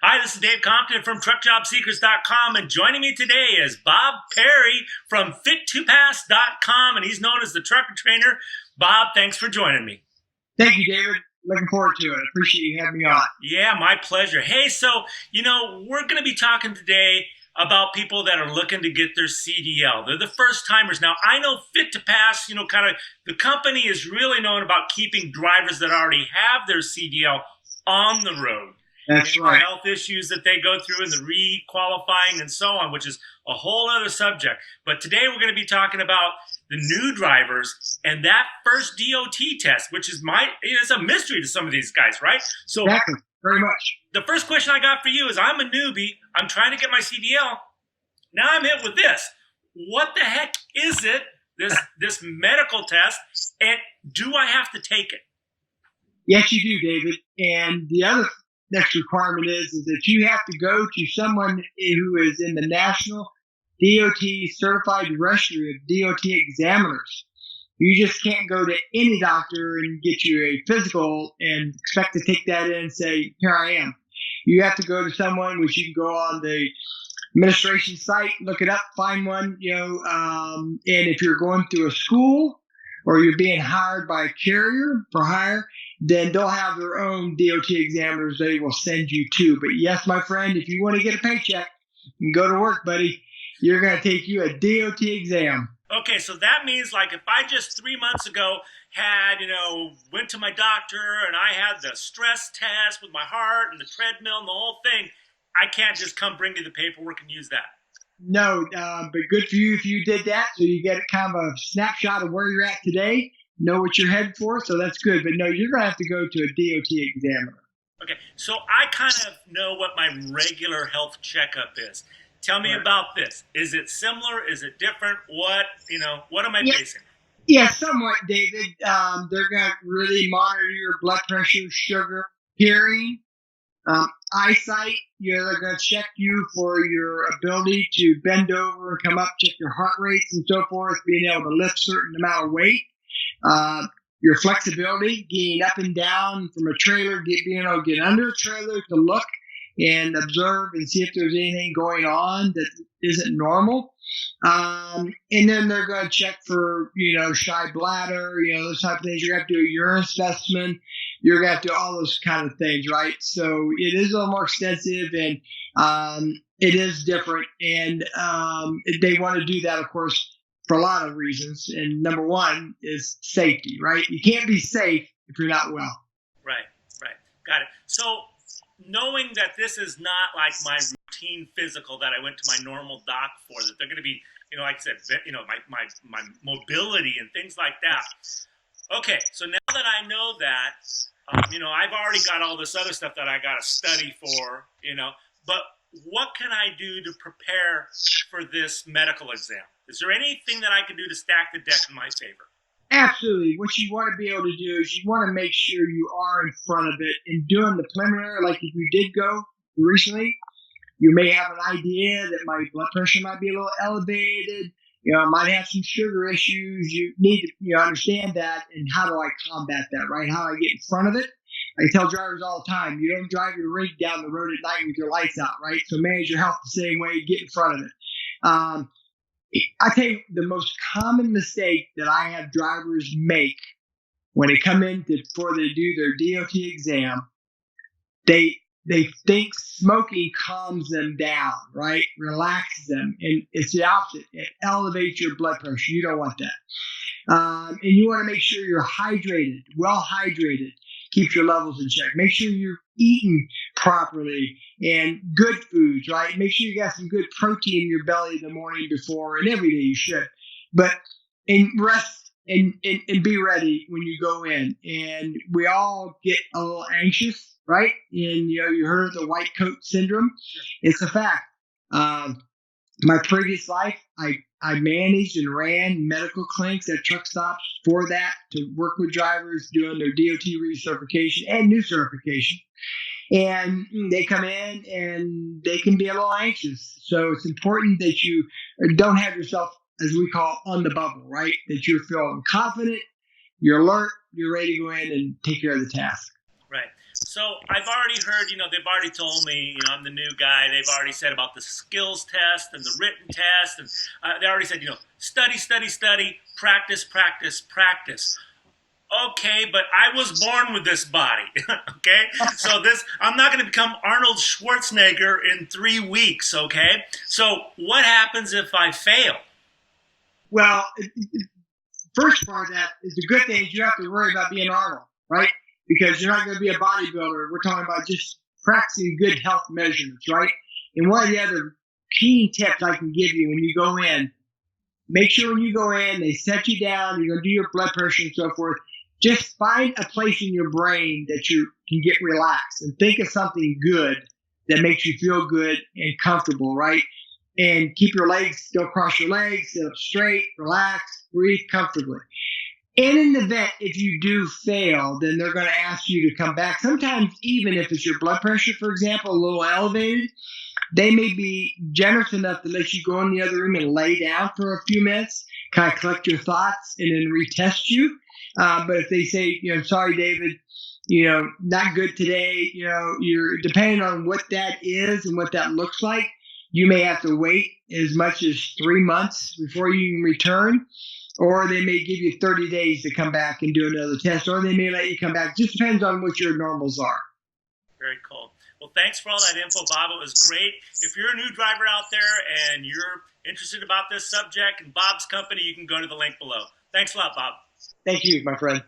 Hi, this is Dave Compton from TruckJobSeekers.com, and joining me today is Bob Perry from Fit2Pass.com, and he's known as the trucker trainer. Bob, thanks for joining me. Thank you, David. Looking forward to it. Appreciate you having me on. Yeah, my pleasure. Hey, so, we're going to be talking today about people that are looking to get their CDL. They're the first timers. Now, I know Fit2Pass, the company is really known about keeping drivers that already have their CDL on the road. That's right. Health issues that they go through and the re-qualifying and so on, which is a whole other subject. But today we're going to be talking about the new drivers and that first DOT test, which is it's a mystery to some of these guys, right? So exactly. Very much. The first question I got for you is, I'm a newbie. I'm trying to get my CDL. Now I'm hit with this. What the heck is it, this medical test, and do I have to take it? Yes, you do, David. And the other next requirement is that you have to go to someone who is in the National DOT Certified Registry of DOT Examiners. You just can't go to any doctor and get you a physical and expect to take that in and say, here I am. You have to go to someone, which you can go on the administration site, look it up, find one, and if you're going through a school or you're being hired by a carrier for hire, then they'll have their own DOT examiners they will send you to. But yes, my friend, if you want to get a paycheck and go to work, buddy, you're going to take you a DOT exam. Okay, so that means like if I just 3 months ago had, went to my doctor and I had the stress test with my heart and the treadmill and the whole thing, I can't just come bring me the paperwork and use that. No, but good for you if you did that. So you get kind of a snapshot of where you're at today, know what you're headed for. So that's good. But no, you're going to have to go to a DOT examiner. Okay, so I kind of know what my regular health checkup is. Tell me about this. Is it similar? Is it different? What am I facing? Yeah, somewhat, David. They're going to really monitor your blood pressure, sugar, hearing, eyesight. They're going to check you for your ability to bend over and come up, check your heart rates and so forth, being able to lift a certain amount of weight. Your flexibility, getting up and down from a trailer, being able to get under a trailer to look and observe and see if there's anything going on that isn't normal. And then they're going to check for, shy bladder, those type of things. You're going to have to do a urine specimen. You're going to have to do all those kind of things, right? So it is a little more extensive and it is different. And they want to do that, of course, for a lot of reasons. And number one is safety, right? You can't be safe if you're not well. Right. Got it. So knowing that this is not like my routine physical that I went to my normal doc for, that they're going to be, like I said, my mobility and things like that. Okay, so now that I know that, I've already got all this other stuff that I got to study for, but what can I do to prepare for this medical exam? Is there anything that I can do to stack the deck in my favor? Absolutely. What you want to be able to do is you want to make sure you are in front of it and doing the preliminary, like if you did go recently, you may have an idea that my blood pressure might be a little elevated, I might have some sugar issues. You need to understand that, and how do I combat that, right? How do I get in front of it? I tell drivers all the time, you don't drive your rig down the road at night with your lights out, right? So manage your health the same way, get in front of it. I tell you, the most common mistake that I have drivers make when they come in before they do their DOT exam, they think smoking calms them down, right? Relaxes them. And it's the opposite. It elevates your blood pressure. You don't want that. And you want to make sure you're hydrated, well hydrated. Keep your levels in check. Make sure you're eating properly and good foods, right? Make sure you got some good protein in your belly the morning before, and every day you should. And rest and be ready when you go in. And we all get a little anxious, right? And you heard of the white coat syndrome. Sure. It's a fact. My previous life, I managed and ran medical clinics at truck stops for that, to work with drivers doing their DOT recertification and new certification. And they come in and they can be a little anxious. So it's important that you don't have yourself, as we call, on the bubble, right? That you're feeling confident, you're alert, you're ready to go in and take care of the task. Right. So I've already heard, they've already told me, I'm the new guy. They've already said about the skills test and the written test, and they already said, study, study, study, practice, practice, practice. Okay, but I was born with this body. Okay, so I'm not going to become Arnold Schwarzenegger in 3 weeks. Okay, so what happens if I fail? Well, first part of that is the good thing is you have to worry about being Arnold, right? Because you're not going to be a bodybuilder. We're talking about just practicing good health measurements, right? And one of the other key tips I can give you when you go in, make sure when you go in, they set you down, you're going to do your blood pressure and so forth. Just find a place in your brain that you can get relaxed and think of something good that makes you feel good and comfortable, right? And keep your legs, go across your legs, sit up straight, relax, breathe comfortably. And in the event, if you do fail, then they're going to ask you to come back. Sometimes even if it's your blood pressure, for example, a little elevated, they may be generous enough to let you go in the other room and lay down for a few minutes, kind of collect your thoughts, and then retest you. But if they say, sorry, David, not good today, you're depending on what that is and what that looks like, you may have to wait as much as 3 months before you can return, or they may give you 30 days to come back and do another test, or they may let you come back. It just depends on what your normals are. Very cool. Well, thanks for all that info, Bob. It was great. If you're a new driver out there and you're interested about this subject and Bob's company, you can go to the link below. Thanks a lot, Bob. Thank you, my friend.